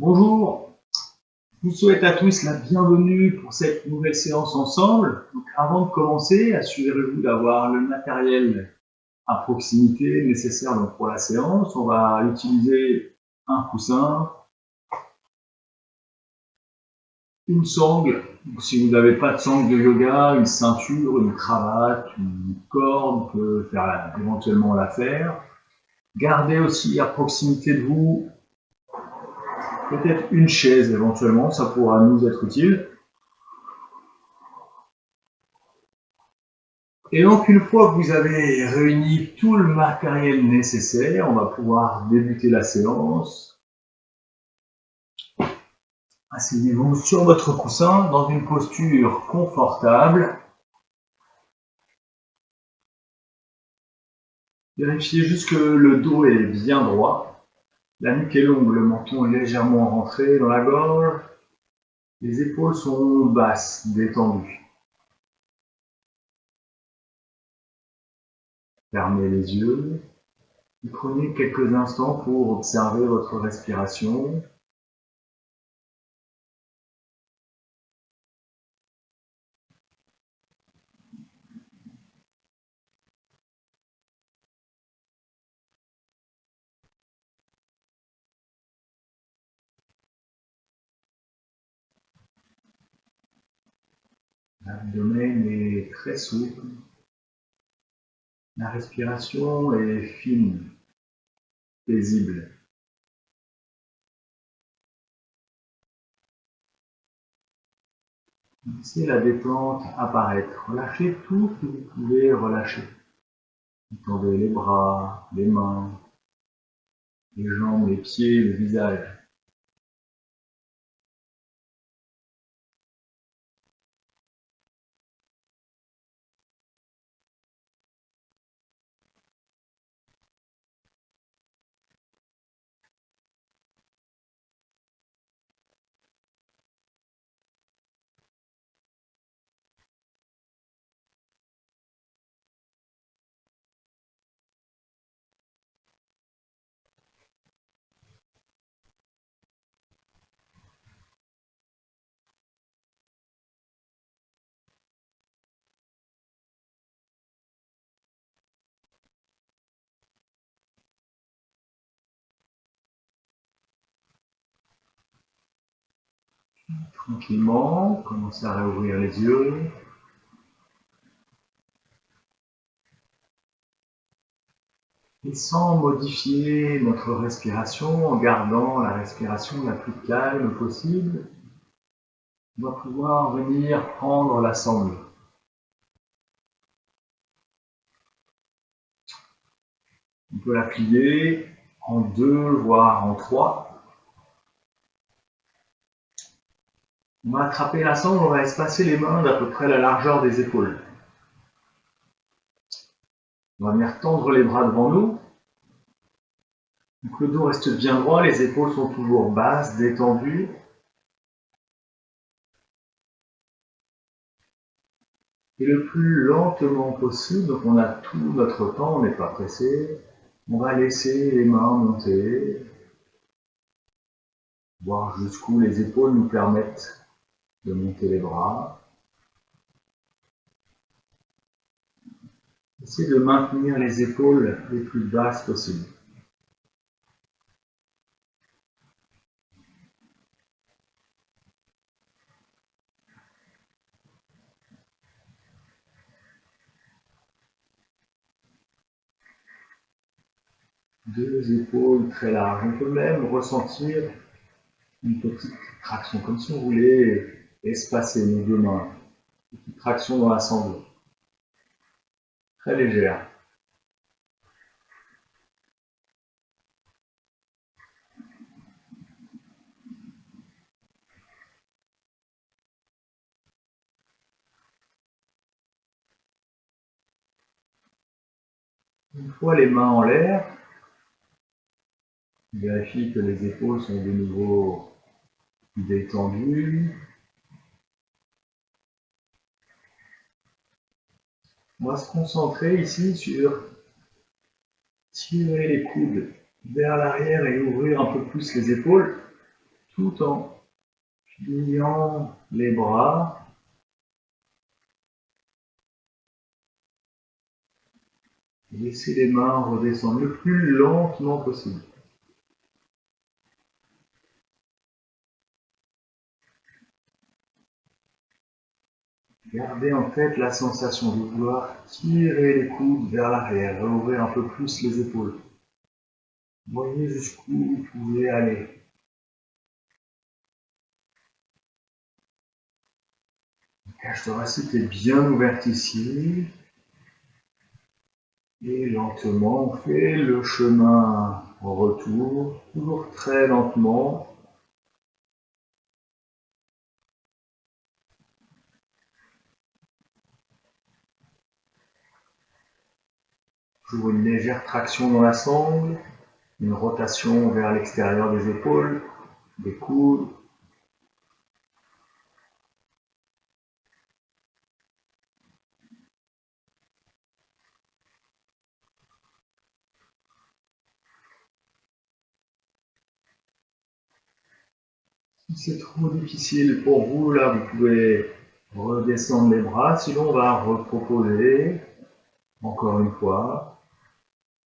Bonjour, je vous souhaite à tous la bienvenue pour cette nouvelle séance ensemble. Donc, avant de commencer, assurez-vous d'avoir le matériel à proximité nécessaire pour la séance. On va utiliser un coussin, une sangle, si vous n'avez pas de sangle de yoga, une ceinture, une cravate, une corde, vous pouvez éventuellement la faire. Gardez aussi à proximité de vous peut-être une chaise éventuellement, ça pourra nous être utile. Et donc, une fois que vous avez réuni tout le matériel nécessaire, on va pouvoir débuter la séance. Asseyez-vous sur votre coussin dans une posture confortable. Vérifiez juste que le dos est bien droit. La nuque est longue, le menton est légèrement rentré dans la gorge. Les épaules sont basses, détendues. Fermez les yeux. Prenez quelques instants pour observer votre respiration. L'abdomen est très souple. La respiration est fine, paisible. Laissez la détente apparaître. Relâchez tout ce que vous pouvez relâcher. Tendez les bras, les mains, les jambes, les pieds, le visage. Tranquillement, commencez à réouvrir les yeux. Et sans modifier notre respiration, en gardant la respiration la plus calme possible, on va pouvoir venir prendre la sangle. On peut la plier en 2, voire en 3. On va attraper la sangle, on va espacer les mains d'à peu près la largeur des épaules. On va venir tendre les bras devant nous. Donc le dos reste bien droit, les épaules sont toujours basses, détendues. Et le plus lentement possible, donc on a tout notre temps, on n'est pas pressé. On va laisser les mains monter, voir jusqu'où les épaules nous permettent de monter les bras. Essayez de maintenir les épaules les plus basses possibles. Deux épaules très larges. On peut même ressentir une petite traction, comme si on voulait espacer nos deux mains. Une petite traction dans la sangle. Très légère. Une fois les mains en l'air, vérifie que les épaules sont de nouveau détendues. On va se concentrer ici sur tirer les coudes vers l'arrière et ouvrir un peu plus les épaules. tout en pliant les bras. Laissez les mains redescendre le plus lentement possible. Gardez en tête la sensation de vouloir tirer les coudes vers l'arrière, ouvrir un peu plus les épaules. Voyez jusqu'où vous pouvez aller. La cage thoracique est bien ouverte ici. Et lentement, on fait le chemin en retour, toujours très lentement. Toujours une légère traction dans la sangle, une rotation vers l'extérieur des épaules, des coudes. Si c'est trop difficile pour vous, là, vous pouvez redescendre les bras. Sinon, on va reproposer. Encore une fois,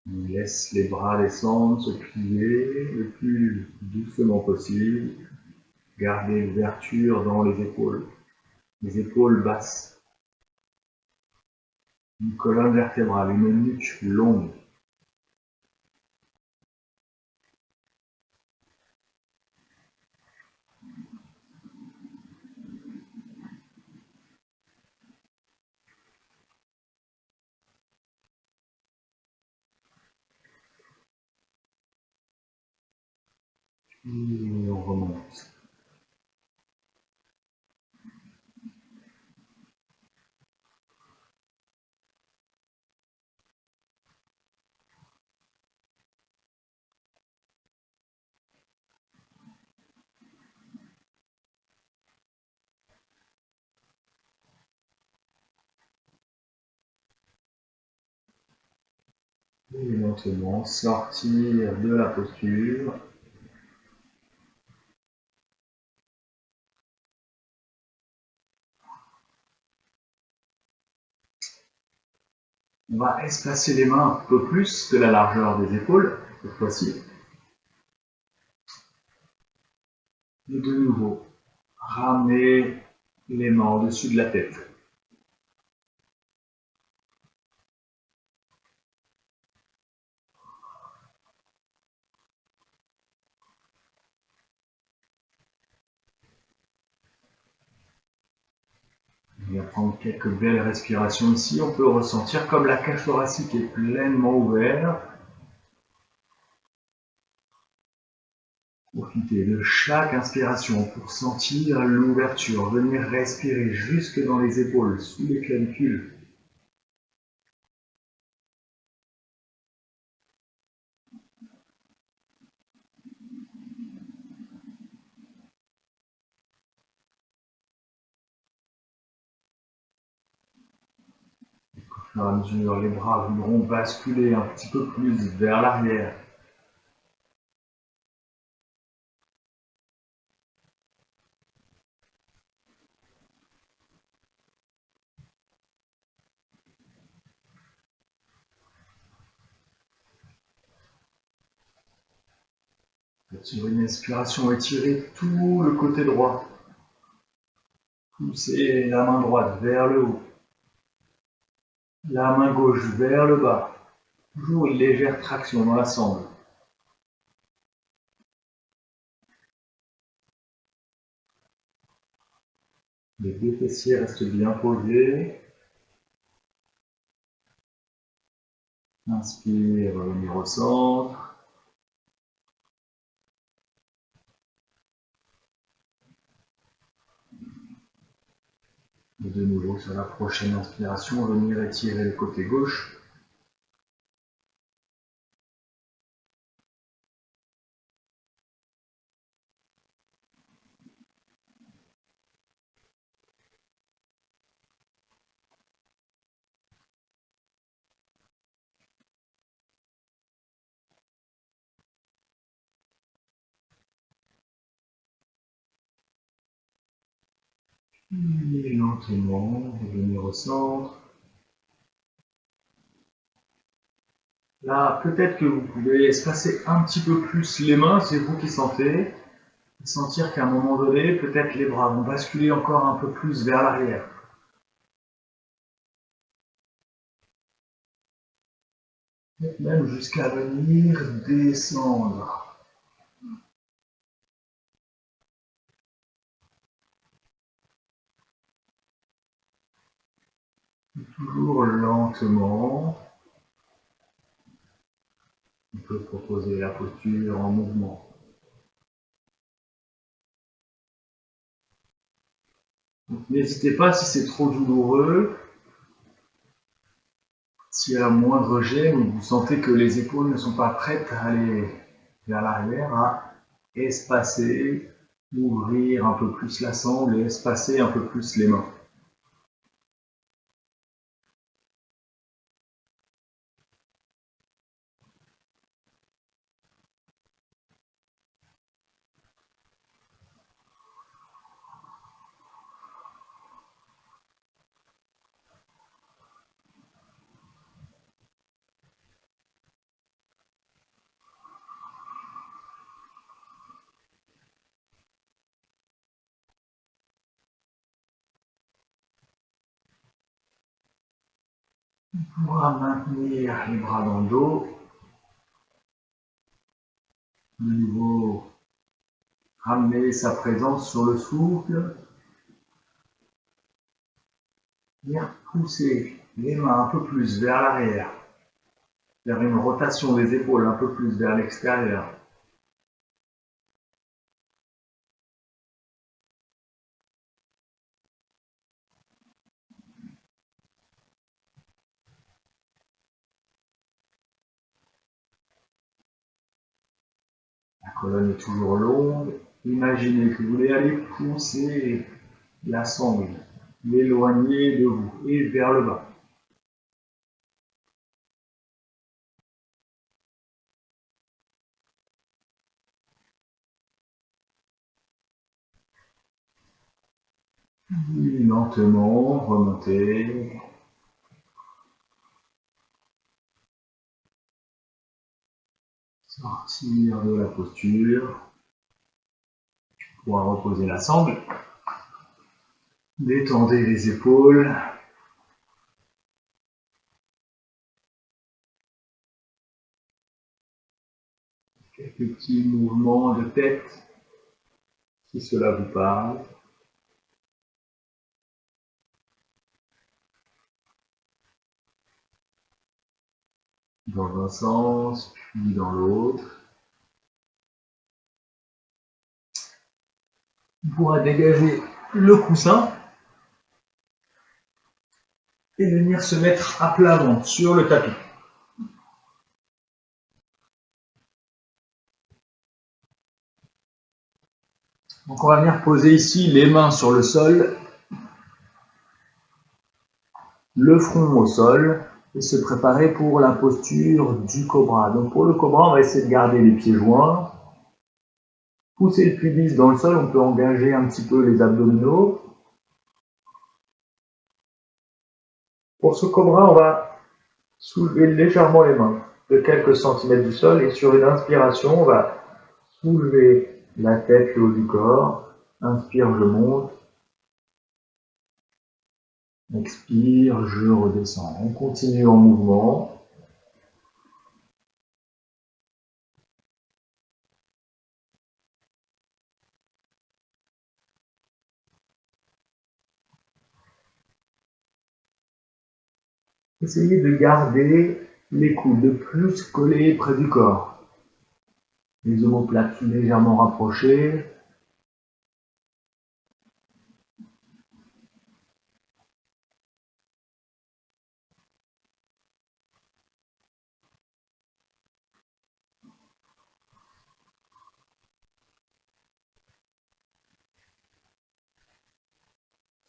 on laisse les bras descendre, se plier le plus doucement possible. Gardez l'ouverture dans les épaules basses. Une colonne vertébrale, une nuque longue. Et on remonte. Et lentement sortir de la posture. On va espacer les mains un peu plus que la largeur des épaules, cette fois-ci. Et de nouveau, ramener les mains au-dessus de la tête. On va prendre quelques belles respirations ici. On peut ressentir comme la cage thoracique est pleinement ouverte. Profitez de chaque inspiration pour sentir l'ouverture, venir respirer jusque dans les épaules, sous les clavicules. Au fur et à mesure, les bras voudront basculer un petit peu plus vers l'arrière. Sur une inspiration, étirez tout le côté droit. Poussez la main droite vers le haut. La main gauche vers le bas. Toujours une légère traction dans la sangle. Les deux fessiers restent bien posés. Inspire, revenir au centre. Et de nouveau, sur la prochaine inspiration, venir étirer le côté gauche. Et lentement, revenir au centre. Là, peut-être que vous pouvez espacer un petit peu plus les mains, c'est vous qui sentez. Sentir qu'à un moment donné, peut-être les bras vont basculer encore un peu plus vers l'arrière. Même jusqu'à venir descendre. Toujours lentement. On peut proposer la posture en mouvement. N'hésitez pas si c'est trop douloureux, s'il y a la moindre gêne ou vous sentez que les épaules ne sont pas prêtes à aller vers l'arrière, à espacer, ouvrir un peu plus la sangle et espacer un peu plus les mains. On pourra maintenir les bras dans le dos. De nouveau, ramener sa présence sur le souffle. Bien pousser les mains un peu plus vers l'arrière. Faire une rotation des épaules un peu plus vers l'extérieur. La colonne est toujours longue. Imaginez que vous voulez aller pousser la sangle, l'éloigner de vous et vers le bas. Et lentement remonter. Sortir de la posture. Pour reposer la sangle. Détendez les épaules. Quelques petits mouvements de tête, si cela vous parle. Dans un sens, puis dans l'autre. On pourra dégager le coussin et venir se mettre à plat ventre sur le tapis. Donc on va venir poser ici les mains sur le sol, le front au sol et se préparer pour la posture du cobra. Donc pour le cobra, on va essayer de garder les pieds joints, pousser le pubis dans le sol, on peut engager un petit peu les abdominaux. Pour ce cobra, on va soulever légèrement les mains de quelques centimètres du sol et sur une inspiration, on va soulever la tête, le haut du corps. Inspire, je monte. Expire, je redescends. On continue en mouvement. Essayez de garder les coudes le plus collés près du corps. Les omoplates légèrement rapprochées.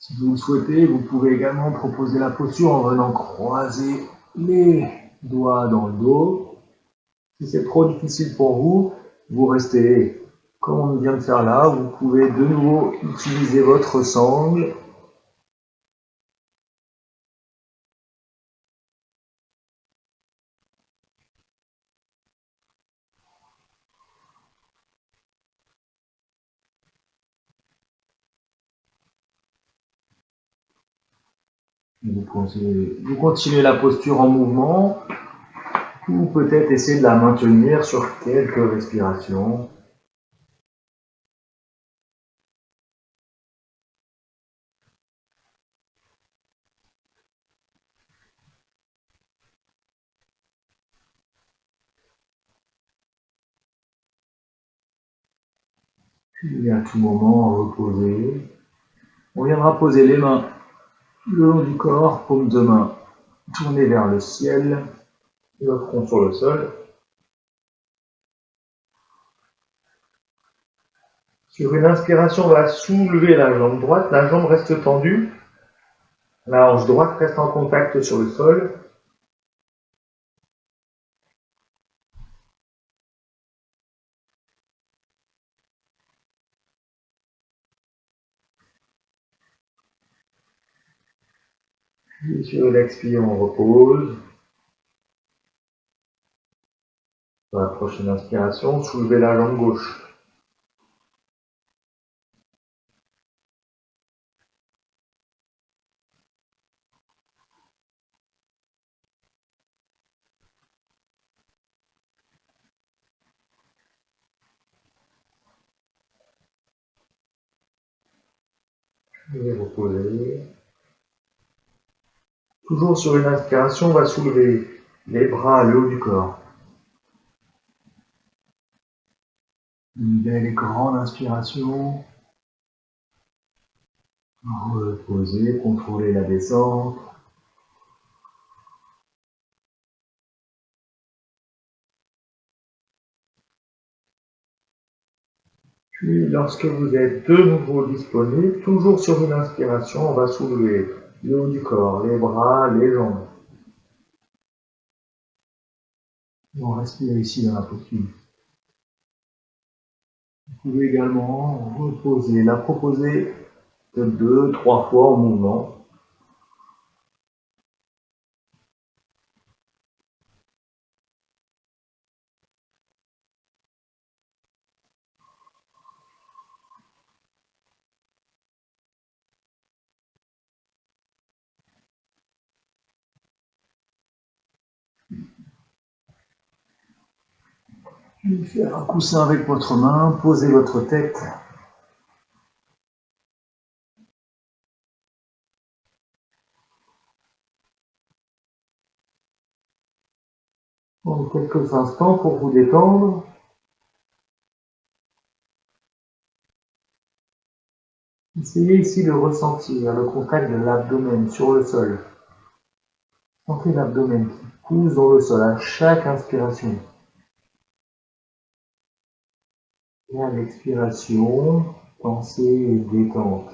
Si vous le souhaitez, vous pouvez également proposer la posture en venant croiser les doigts dans le dos. Si c'est trop difficile pour vous, vous restez comme on vient de faire là. Vous pouvez de nouveau utiliser votre sangle Vous continuez la posture en mouvement ou peut-être essayer de la maintenir sur quelques respirations. Puis à tout moment, reposer. On viendra poser les mains le long du corps, paume de main tournée vers le ciel, le front sur le sol. Sur une inspiration, on va soulever la jambe droite, la jambe reste tendue, la hanche droite reste en contact sur le sol. Puis sur l'expire, on repose. Sur la prochaine inspiration, soulevez la jambe gauche. Et reposer. Toujours sur une inspiration, on va soulever les bras le haut du corps. Une belle et grande inspiration. Reposer, contrôler la descente. Puis, lorsque vous êtes de nouveau disponible, toujours sur une inspiration, on va soulever le haut du corps, les bras, les jambes. On respire ici dans la posture. Vous pouvez également reposer, la proposer de 2-3 fois en mouvement. Puis faire un coussin avec votre main, posez votre tête. Prendre quelques instants pour vous détendre. Essayez ici de ressentir le contact de l'abdomen sur le sol. Sentez l'abdomen qui pousse dans le sol à chaque inspiration. Et à l'expiration, pensez et détente.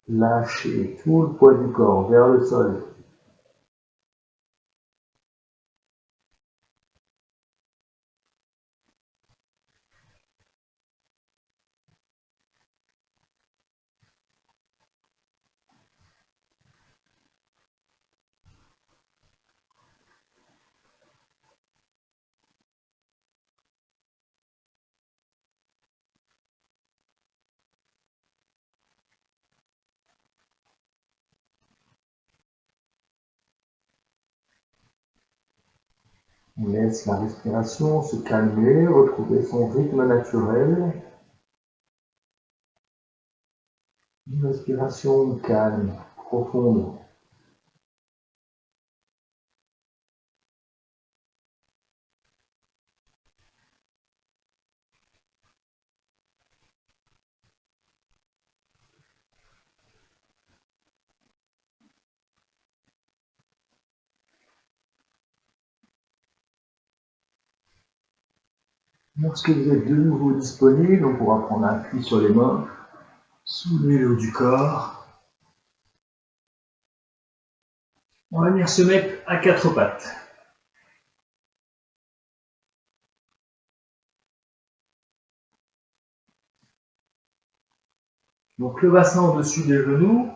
Lâchez tout le poids du corps vers le sol. On laisse la respiration se calmer, retrouver son rythme naturel. Une respiration calme, profonde. Lorsque vous êtes de nouveau disponible, on pourra prendre appui sur les mains, soulever le haut du corps. On va venir se mettre à quatre pattes. Donc le bassin au-dessus des genoux,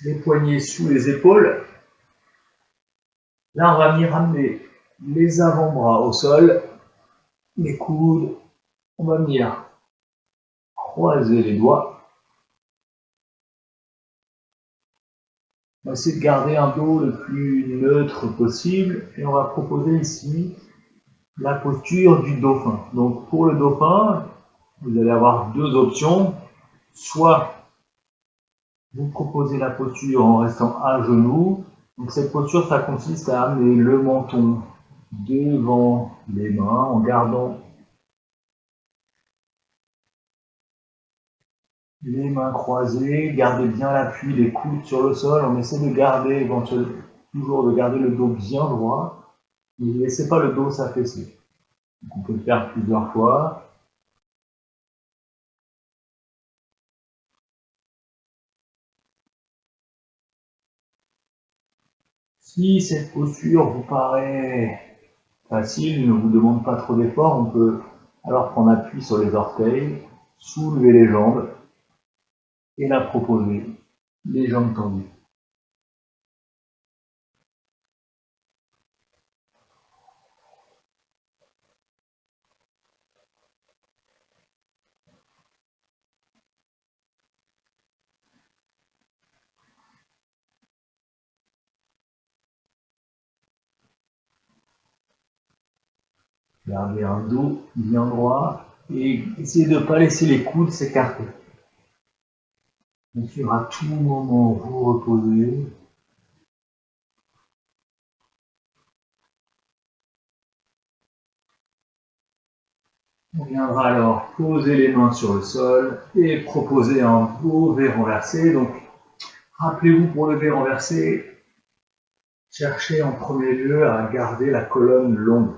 les poignets sous les épaules. Là, on va venir ramener les avant-bras au sol, les coudes. On va venir croiser les doigts. On va essayer de garder un dos le plus neutre possible et on va proposer ici la posture du dauphin. Donc pour le dauphin, vous allez avoir deux options. Soit vous proposez la posture en restant à genoux. Donc cette posture, ça consiste à amener le menton devant les mains en gardant les mains croisées, gardez bien l'appui des coudes sur le sol. On essaie de garder éventuellement toujours de garder le dos bien droit. Ne laissez pas le dos s'affaisser. On peut le faire plusieurs fois. Si cette posture vous paraît facile, ne vous demande pas trop d'efforts, on peut alors prendre appui sur les orteils, soulever les jambes et la proposer, les jambes tendues. Gardez un dos bien droit et essayez de ne pas laisser les coudes s'écarter. Bien sûr, à tout moment, vous reposez. On viendra alors poser les mains sur le sol et proposer un beau V renversé. Donc, rappelez-vous pour le V renversé, cherchez en premier lieu à garder la colonne longue.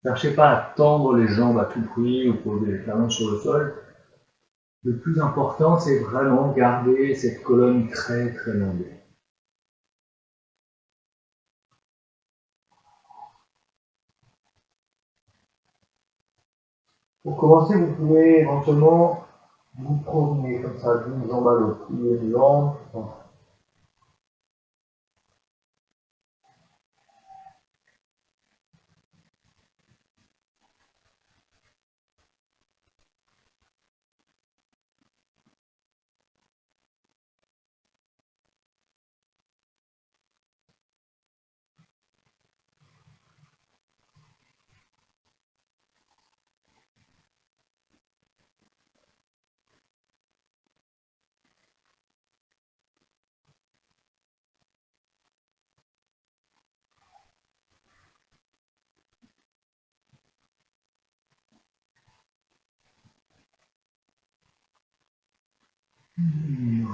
Cherchez pas à tendre les jambes à tout prix ou poser les talons sur le sol. Le plus important, c'est vraiment garder cette colonne très très longue. Pour commencer, vous pouvez éventuellement vous promener comme ça d'une jambe à l'autre, plier une jambe.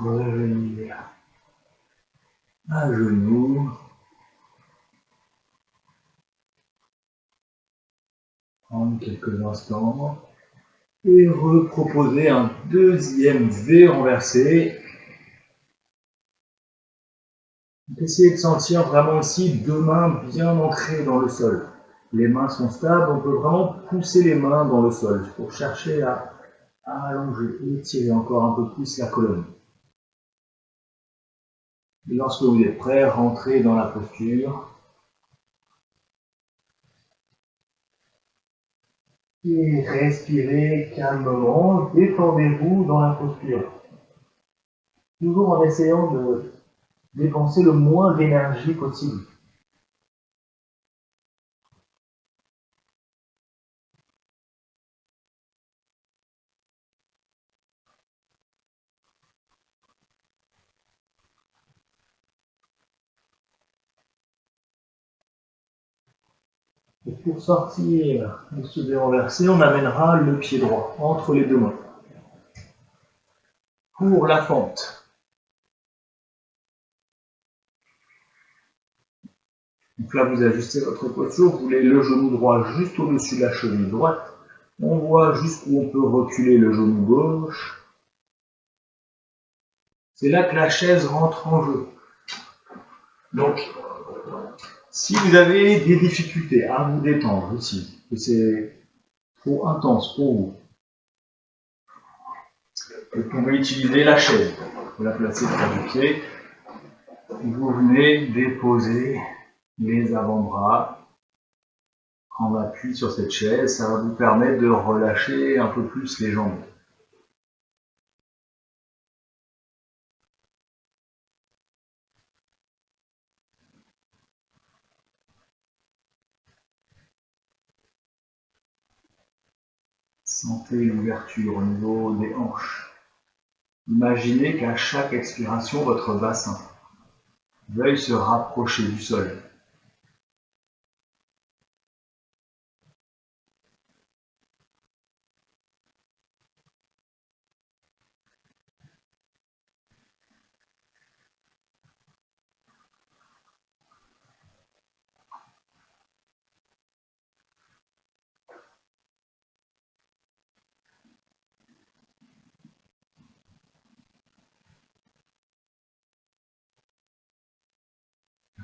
Revenir à genoux. Prendre quelques instants. Et reproposer un deuxième V renversé. Essayez de sentir vraiment aussi deux mains bien ancrées dans le sol. Les mains sont stables, on peut vraiment pousser les mains dans le sol pour chercher à allonger et étirer encore un peu plus la colonne. Et lorsque vous êtes prêt, rentrez dans la posture. Et respirez calmement, détendez-vous dans la posture. Toujours en essayant de dépenser le moins d'énergie possible. Et pour sortir de ce V renversé, on amènera le pied droit entre les deux mains. Pour la fente. Donc là, vous ajustez votre posture, vous voulez le genou droit juste au-dessus de la cheville droite. On voit jusqu'où on peut reculer le genou gauche. C'est là que la chaise rentre en jeu. Donc, si vous avez des difficultés à vous détendre ici, que c'est trop intense pour vous, vous pouvez utiliser la chaise. Vous la placez près du pied. Vous venez déposer les avant-bras en appui sur cette chaise. Ça va vous permettre de relâcher un peu plus les jambes. Sentez l'ouverture au niveau des hanches. Imaginez qu'à chaque expiration, votre bassin veuille se rapprocher du sol.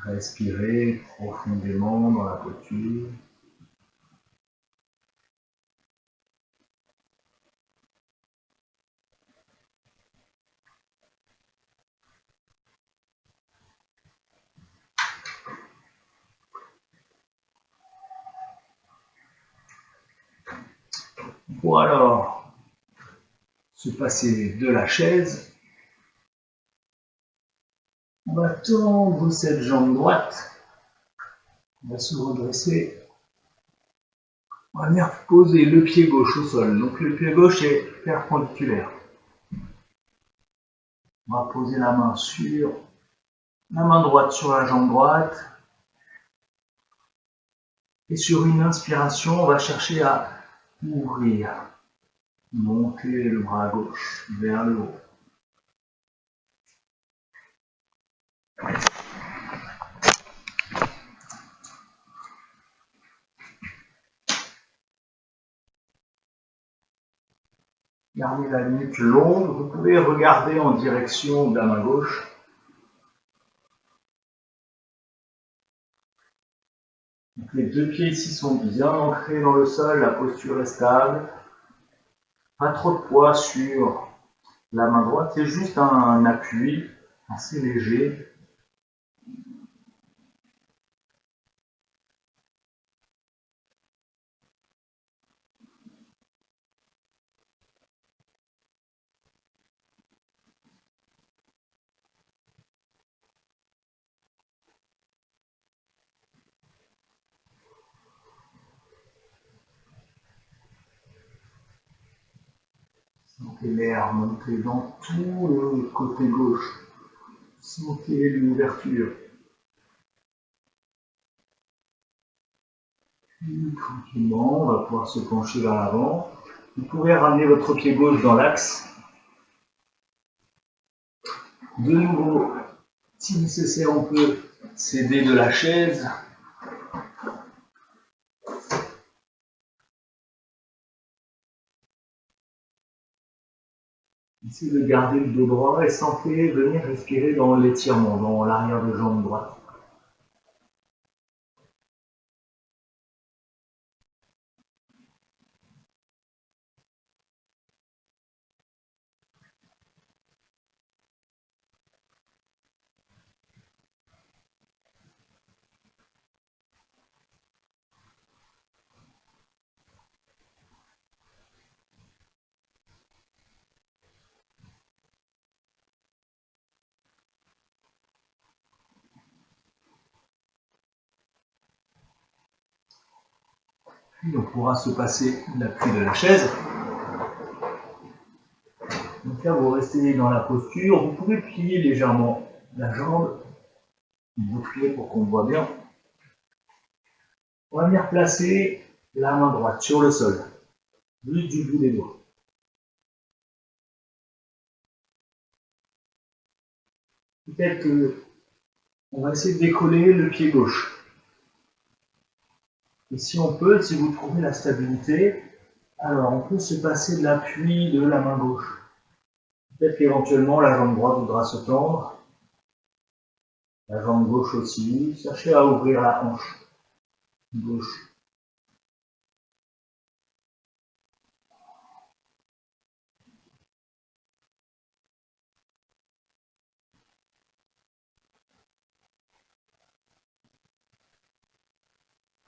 Respirez profondément dans la poitrine. Pour alors se passer de la chaise, on va tendre cette jambe droite, on va se redresser, on va venir poser le pied gauche au sol, donc le pied gauche est perpendiculaire. On va poser la main droite sur la jambe droite, et sur une inspiration, on va chercher à ouvrir, monter le bras gauche vers le haut. Gardez la nuque longue, vous pouvez regarder en direction de la main gauche. Donc les deux pieds ici sont bien ancrés dans le sol, la posture est stable. Pas trop de poids sur la main droite, c'est juste un appui assez léger. Sentez l'air monter dans tout le côté gauche. Sentez l'ouverture. Puis, tranquillement, on va pouvoir se pencher vers l'avant. Vous pouvez ramener votre pied gauche dans l'axe. De nouveau, si nécessaire, on peut s'aider de la chaise. Essayez de garder le dos droit et sentez venir respirer dans l'étirement, dans l'arrière de jambe droite. Puis on pourra se passer l'appui de la chaise. Donc là, vous restez dans la posture. Vous pouvez plier légèrement la jambe, boucler pour qu'on voit bien. On va venir placer la main droite sur le sol, juste du bout des doigts. Peut-être qu'on va essayer de décoller le pied gauche. Et si on peut, si vous trouvez la stabilité, alors on peut se passer de l'appui de la main gauche. Peut-être qu'éventuellement la jambe droite voudra se tendre, la jambe gauche aussi. Cherchez à ouvrir la hanche gauche.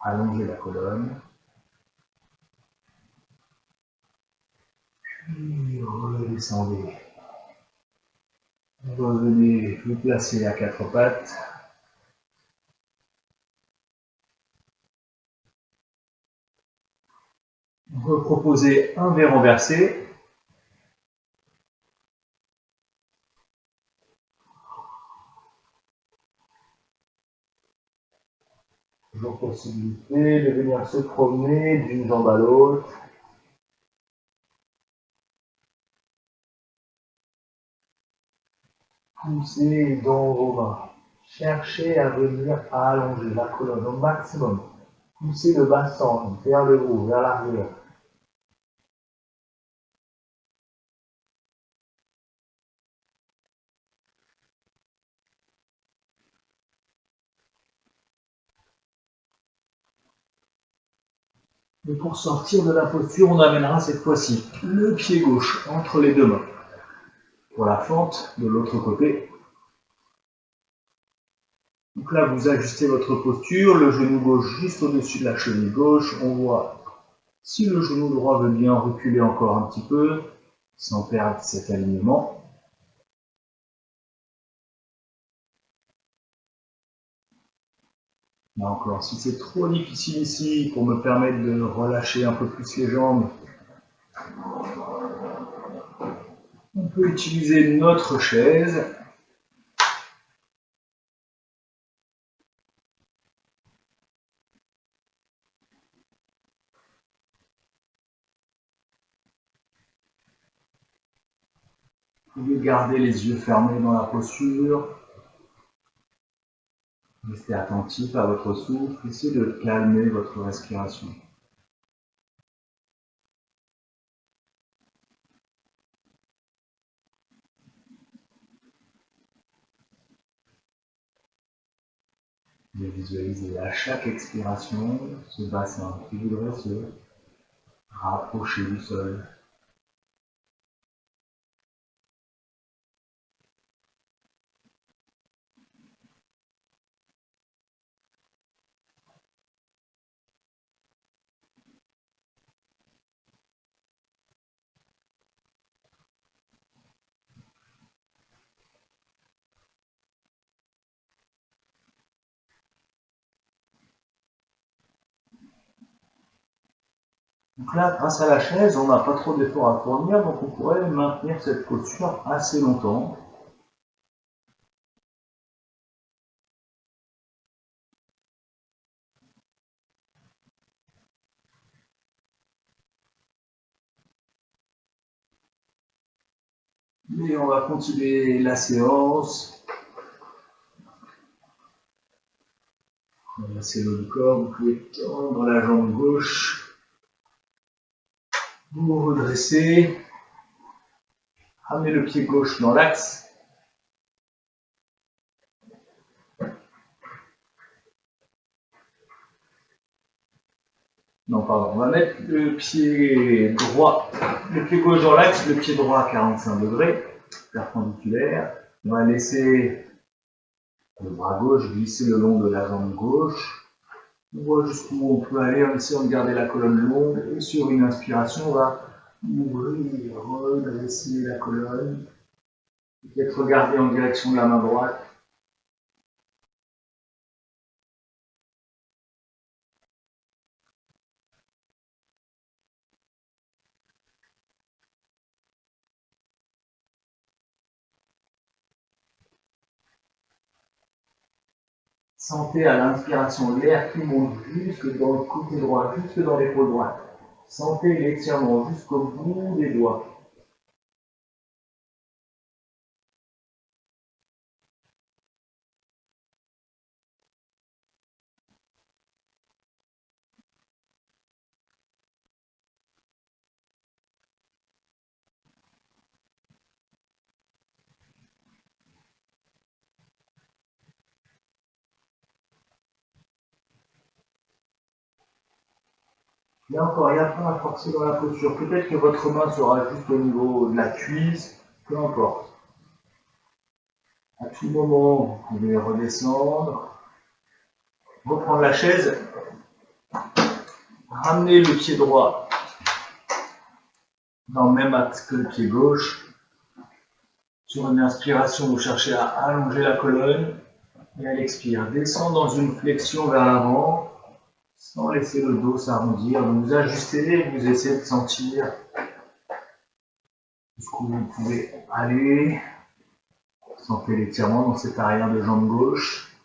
Allongez la colonne. Puis redescendez. Revenez vous placer à quatre pattes. Reproposez un V renversé. Toujours possibilité de venir se promener d'une jambe à l'autre. Poussez dans vos mains. Cherchez à venir allonger la colonne au maximum. Poussez le bassin vers le haut, vers l'arrière. Et pour sortir de la posture, on amènera cette fois-ci le pied gauche entre les deux mains. Pour la fente de l'autre côté. Donc là, vous ajustez votre posture, le genou gauche juste au-dessus de la cheville gauche. On voit si le genou droit veut bien reculer encore un petit peu, sans perdre cet alignement. Là encore, si c'est trop difficile ici, pour me permettre de relâcher un peu plus les jambes, on peut utiliser notre chaise. Vous pouvez garder les yeux fermés dans la posture. Restez attentif à votre souffle. Essayez de calmer votre respiration. Et visualisez à chaque expiration ce bassin qui voudrait se rapprocher du sol. Donc là, grâce à la chaise, on n'a pas trop d'efforts à fournir, donc on pourrait maintenir cette posture assez longtemps. Et on va continuer la séance. On va laisser le corps, vous pouvez tendre la jambe gauche. Vous vous redressez. Ramenez le pied gauche dans l'axe. Non, pardon, on va mettre le pied droit, le pied gauche dans l'axe, le pied droit à 45 degrés, perpendiculaire. On va laisser le bras gauche glisser le long de la jambe gauche. On voit jusqu'où on peut aller en essayant de garder la colonne longue. Et sur une inspiration, on va ouvrir, redresser la colonne. Peut-être regarder en direction de la main droite. Sentez à l'inspiration l'air qui monte jusque dans le côté droit, jusque dans l'épaule droite. Sentez l'étirement jusqu'au bout des doigts. Là encore, il n'y a pas à forcer dans la posture. Peut-être que votre main sera juste au niveau de la cuisse, peu importe. À tout moment, vous pouvez redescendre, reprendre la chaise, ramener le pied droit dans le même axe que le pied gauche. Sur une inspiration, vous cherchez à allonger la colonne et à l'expire, descendre dans une flexion vers l'avant, sans laisser le dos s'arrondir. Donc vous ajustez, vous essayez de sentir jusqu'où vous pouvez aller. Sentez l'étirement dans cette arrière de jambe gauche.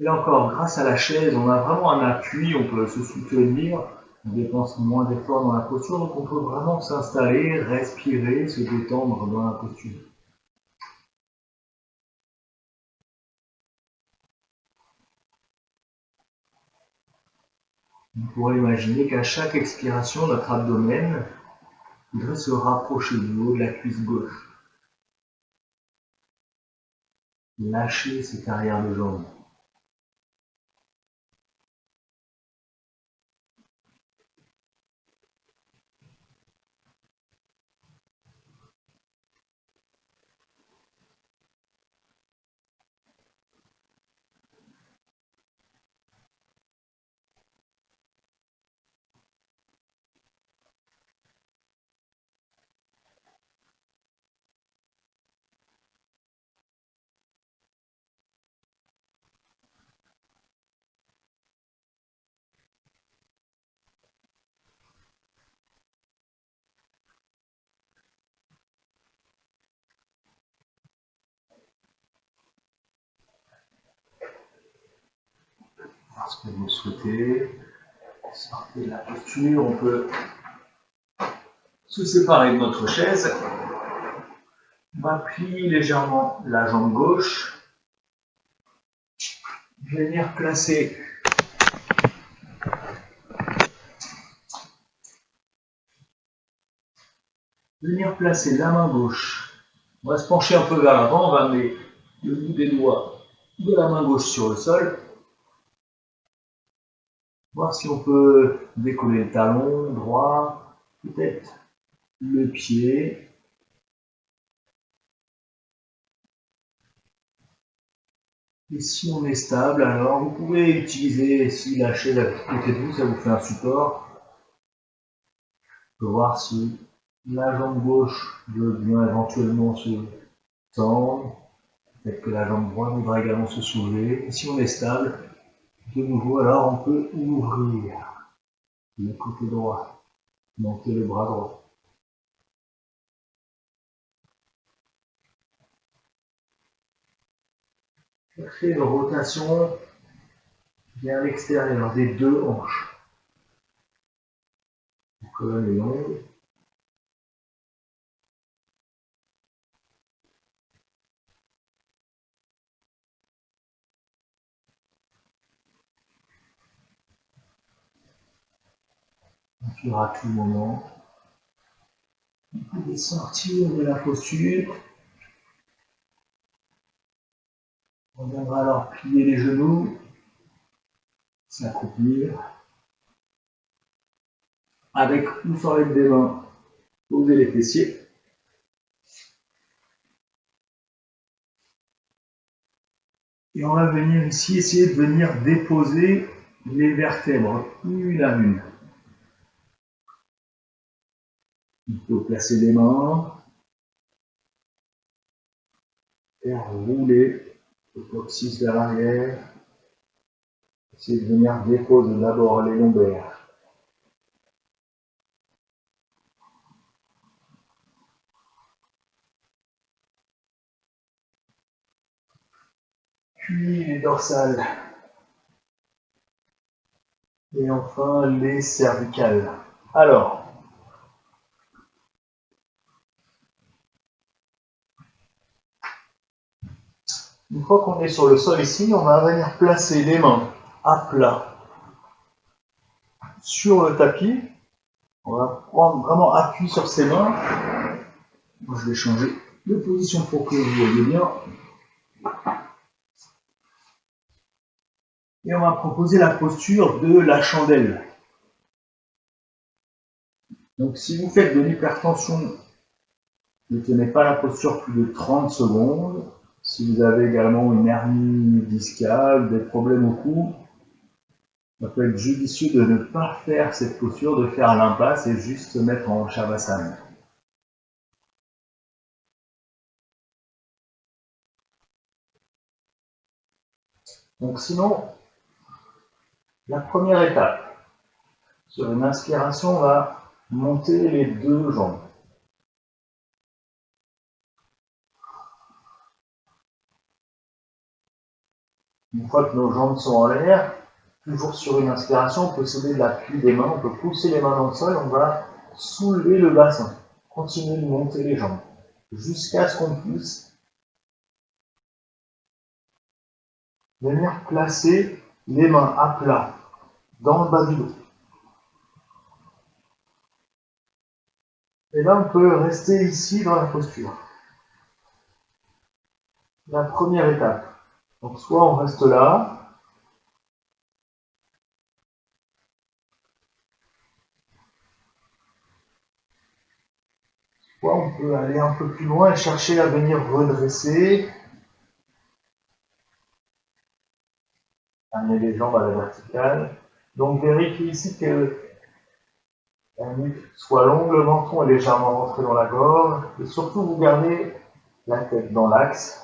Et là encore, grâce à la chaise, on a vraiment un appui, on peut se soutenir, on dépense moins d'efforts dans la posture, donc on peut vraiment s'installer, respirer, se détendre dans la posture. On pourrait imaginer qu'à chaque expiration, notre abdomen voudrait se rapprocher du haut de la cuisse gauche. Lâchez cette arrière de jambe. Parce que vous souhaitez, sortez de la posture, on peut se séparer de notre chaise. On va plier légèrement la jambe gauche. Venir placer la main gauche. On va se pencher un peu vers l'avant, on va amener le bout des doigts de la main gauche sur le sol. Voir si on peut décoller le talon droit, peut-être le pied. Et si on est stable, alors vous pouvez utiliser, si la chaise à côté de vous, ça vous fait un support. On peut voir si la jambe gauche veut bien éventuellement se tendre. Peut-être que la jambe droite voudra également se soulever. Et si on est stable, de nouveau, alors on peut ouvrir le côté droit, monter le bras droit. Cherchez une rotation vers l'extérieur des deux hanches. La colonne est longue. Inspire à tout moment. Vous pouvez sortir de la posture. On viendra alors plier les genoux, s'accroupir. Avec ou sans l'aide des mains, posez les fessiers. Et on va venir ici essayer de venir déposer les vertèbres une à une. Il faut placer les mains, faire rouler le coccyx vers l'arrière. Essayez de venir déposer d'abord les lombaires. Puis les dorsales. Et enfin les cervicales. Alors, une fois qu'on est sur le sol ici, on va venir placer les mains à plat sur le tapis. On va prendre vraiment appui sur ses mains. Moi, je vais changer de position pour que vous voyez bien. Et on va proposer la posture de la chandelle. Donc si vous faites de l'hypertension, ne tenez pas la posture plus de 30 secondes. Si vous avez également une hernie discale, des problèmes au cou, ça peut être judicieux de ne pas faire cette posture, de faire l'impasse et juste se mettre en Shavasana. Donc sinon, la première étape, sur une inspiration, on va monter les deux jambes. Une fois que nos jambes sont en l'air, toujours sur une inspiration, on peut céder de l'appui des mains, on peut pousser les mains dans le sol, on va soulever le bassin, continuer de monter les jambes, jusqu'à ce qu'on puisse venir placer les mains à plat dans le bas du dos. Et là, on peut rester ici dans la posture. La première étape. Donc soit on reste là, soit on peut aller un peu plus loin et chercher à venir redresser, amener les jambes à la verticale. Donc vérifiez ici que la nuque soit longue, le menton est légèrement rentré dans la gorge, et surtout vous gardez la tête dans l'axe.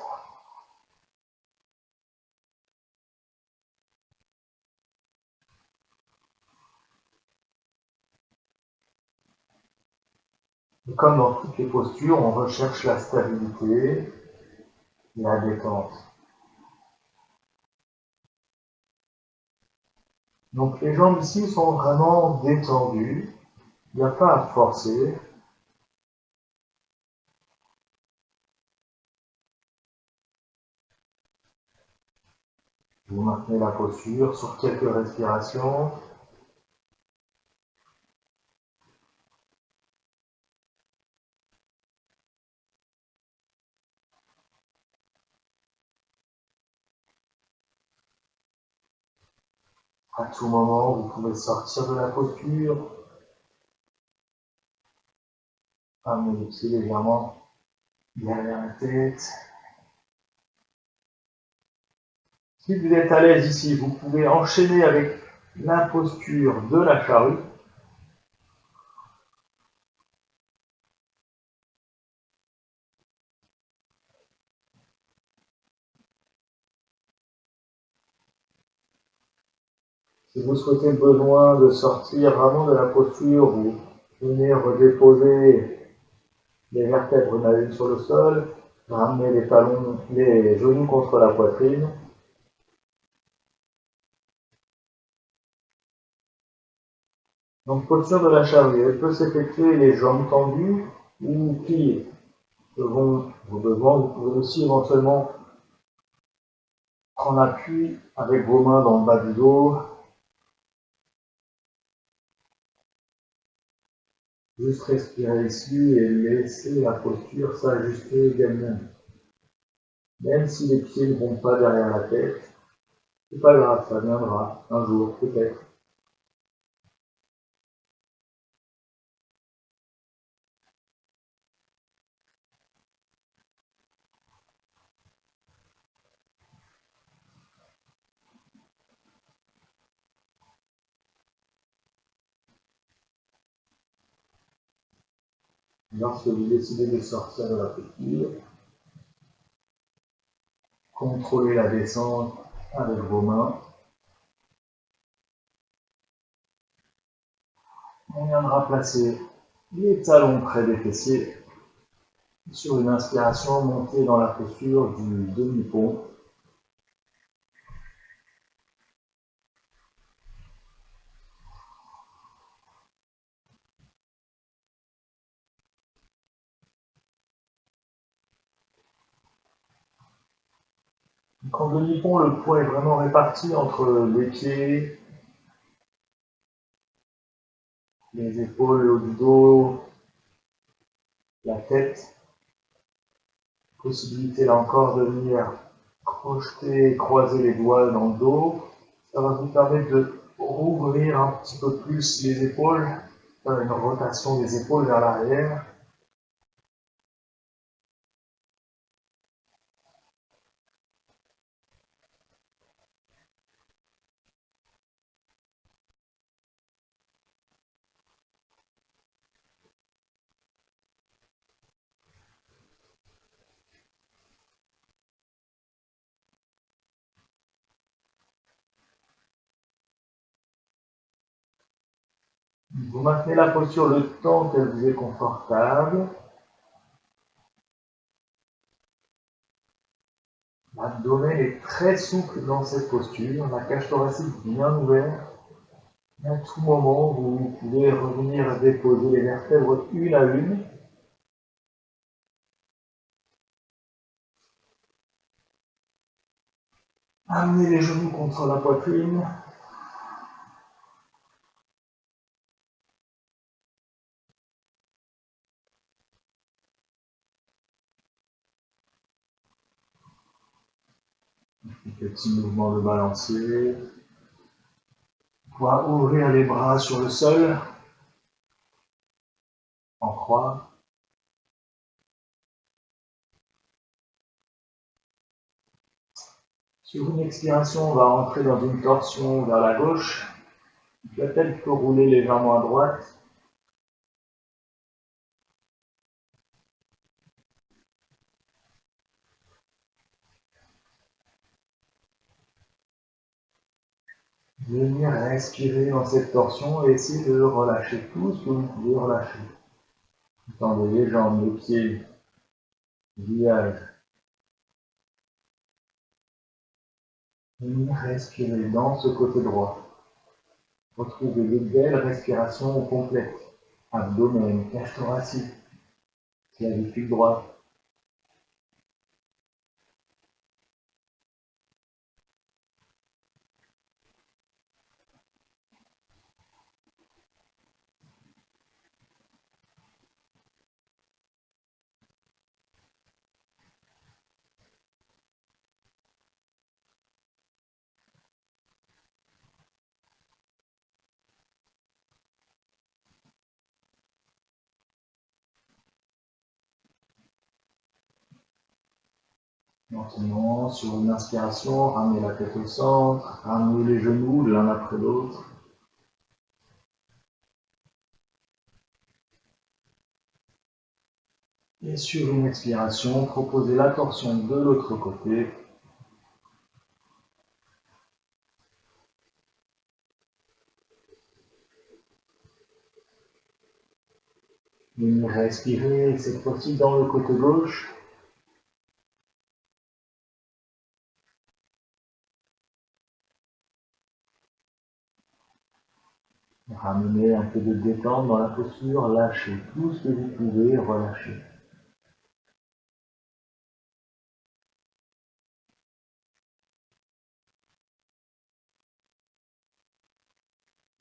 Et comme dans toutes les postures, on recherche la stabilité et la détente. Donc les jambes ici sont vraiment détendues, il n'y a pas à forcer. Vous maintenez la posture sur quelques respirations. À tout moment, vous pouvez sortir de la posture, amener les pieds légèrement derrière la tête. Si vous êtes à l'aise ici, vous pouvez enchaîner avec la posture de la charrue. Si vous souhaitez besoin de sortir vraiment de la posture, vous venez redéposer les vertèbres navales sur le sol, ramener les talons, les genoux contre la poitrine. Donc posture de la charrue, elle peut s'effectuer les jambes tendues ou pliées. Selon vos besoins, vous pouvez aussi éventuellement prendre appui avec vos mains dans le bas du dos. Juste respirer ici et laisser la posture s'ajuster d'elle-même. Même si les pieds ne vont pas derrière la tête, c'est pas grave, ça viendra un jour peut-être. Lorsque vous décidez de sortir de la posture, contrôlez la descente avec vos mains. On viendra placer les talons près des fessiers. Sur une inspiration, montez dans la posture du demi-pont. En demi-pont, le poids est vraiment réparti entre les pieds, les épaules, le haut du dos, la tête. Possibilité là encore de venir crocheter et croiser les doigts dans le dos. Ça va vous permettre de rouvrir un petit peu plus les épaules, faire une rotation des épaules vers l'arrière. Vous maintenez la posture le temps qu'elle vous est confortable. L'abdomen est très souple dans cette posture, la cage thoracique bien ouverte. À tout moment, vous pouvez revenir déposer les vertèbres une à une. Amenez les genoux contre la poitrine. Petit mouvement de balancier. Pouvoir ouvrir les bras sur le sol, en croix. Sur une expiration, on va entrer dans une torsion vers la gauche. La tête peut rouler légèrement à droite. Venir respirer dans cette torsion et essayer de relâcher tout ce que vous pouvez relâcher. Tendez les jambes, les pieds, le visage. Venir respirer dans ce côté droit. Retrouvez de belles respirations complètes. Abdomen, cage thoracique, clavicule droite. Maintenant, sur une inspiration, ramenez la tête au centre, ramenez les genoux l'un après l'autre. Et sur une expiration, proposez la torsion de l'autre côté. Venez respirer, cette fois-ci dans le côté gauche. Ramenez un peu de détente dans la posture, lâchez tout ce que vous pouvez relâcher.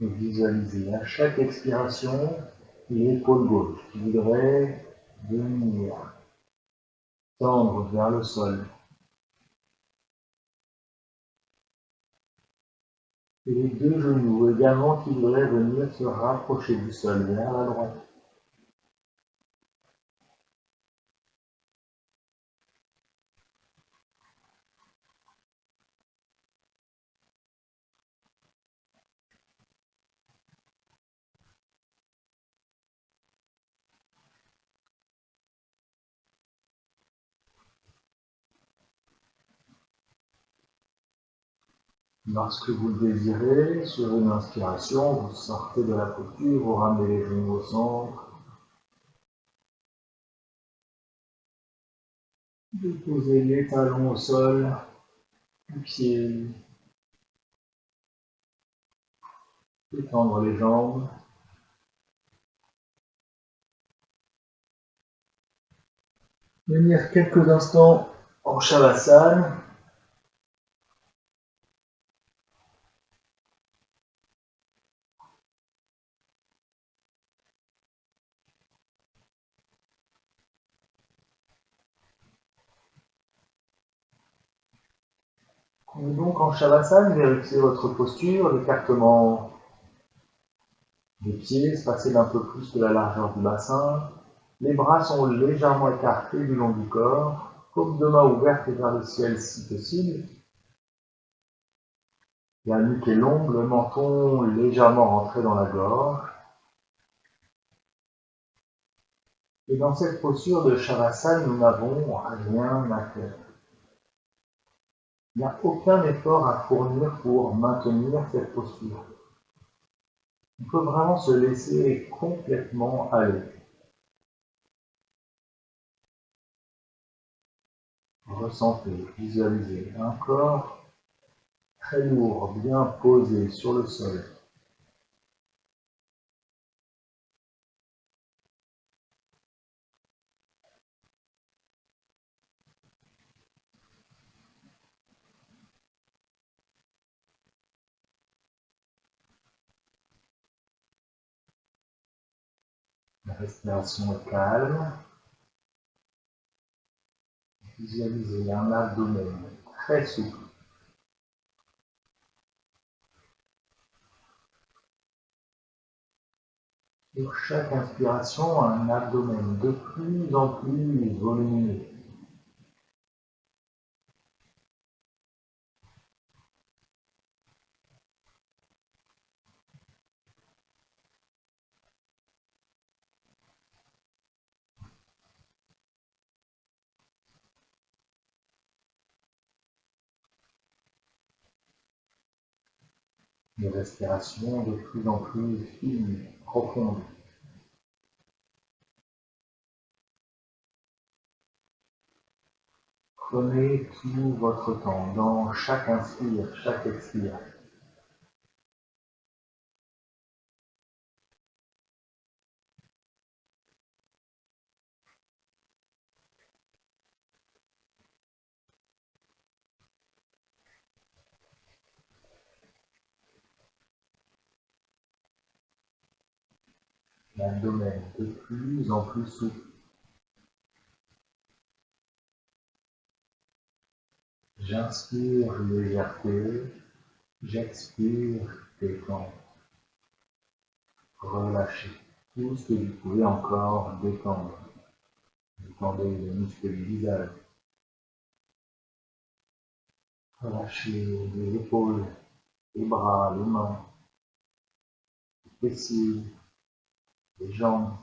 Et visualisez à chaque expiration l'épaule gauche qui voudrait venir tendre vers le sol. Et les deux genoux également qui voudraient venir se rapprocher du sol vers la droite. Lorsque vous le désirez, sur une inspiration, vous sortez de la posture, vous ramenez les genoux au centre. Déposez les talons au sol, les pieds, étendre les jambes. Venir quelques instants en Shavasana. On est donc en Shavasana, vérifiez votre posture, l'écartement des pieds, spacé d'un peu plus que la largeur du bassin. Les bras sont légèrement écartés du long du corps, paume de main ouverte vers le ciel si possible. La nuque est longue, le menton légèrement rentré dans la gorge. Et dans cette posture de Shavasana, nous n'avons rien à faire. Il n'y a aucun effort à fournir pour maintenir cette posture. On peut vraiment se laisser complètement aller. Ressentez, visualisez un corps très lourd, bien posé sur le sol. La respiration est calme. Visualisez un abdomen très souple. Sur chaque inspiration, un abdomen de plus en plus volumineux. Une respiration de plus en plus fine, profonde. Prenez tout votre temps dans chaque inspire, chaque expire. L'abdomen de plus en plus souple. J'inspire légèreté, j'expire détente. Relâchez tout ce que vous pouvez encore détendre. Détendez les muscles du visage. Relâchez les épaules, les bras, les mains, les fessiers, les jambes.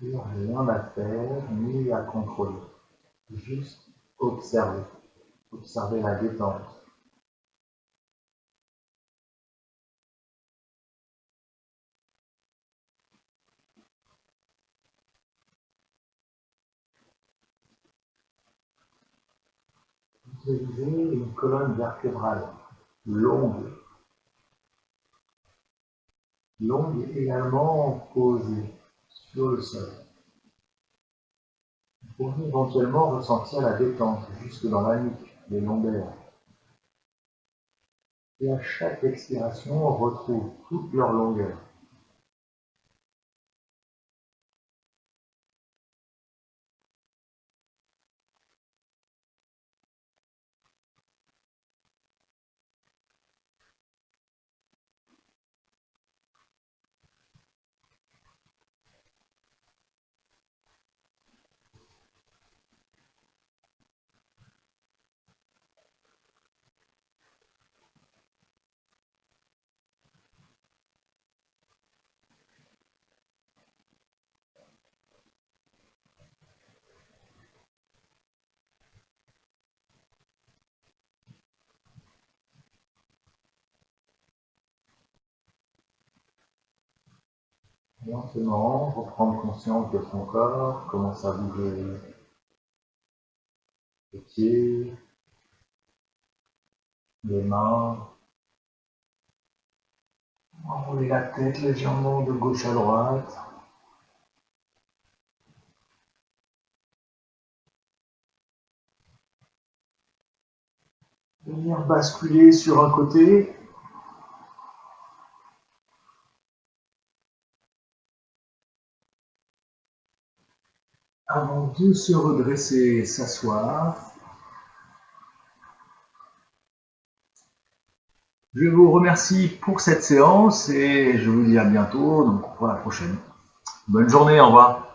Rien à faire ni à contrôler. Juste observer. Observer la détente. Visualisez une colonne vertébrale longue. Longue également posée sur le sol. Vous pouvez éventuellement ressentir la détente jusque dans la nuque, les lombaires. Et à chaque expiration, on retrouve toute leur longueur. Lentement, reprendre conscience de son corps, commence à bouger les pieds, les mains. Enrouler la tête légèrement de gauche à droite. Venir basculer sur un côté. Avant de se redresser, s'asseoir. Je vous remercie pour cette séance et je vous dis à bientôt donc pour la prochaine. Bonne journée, au revoir.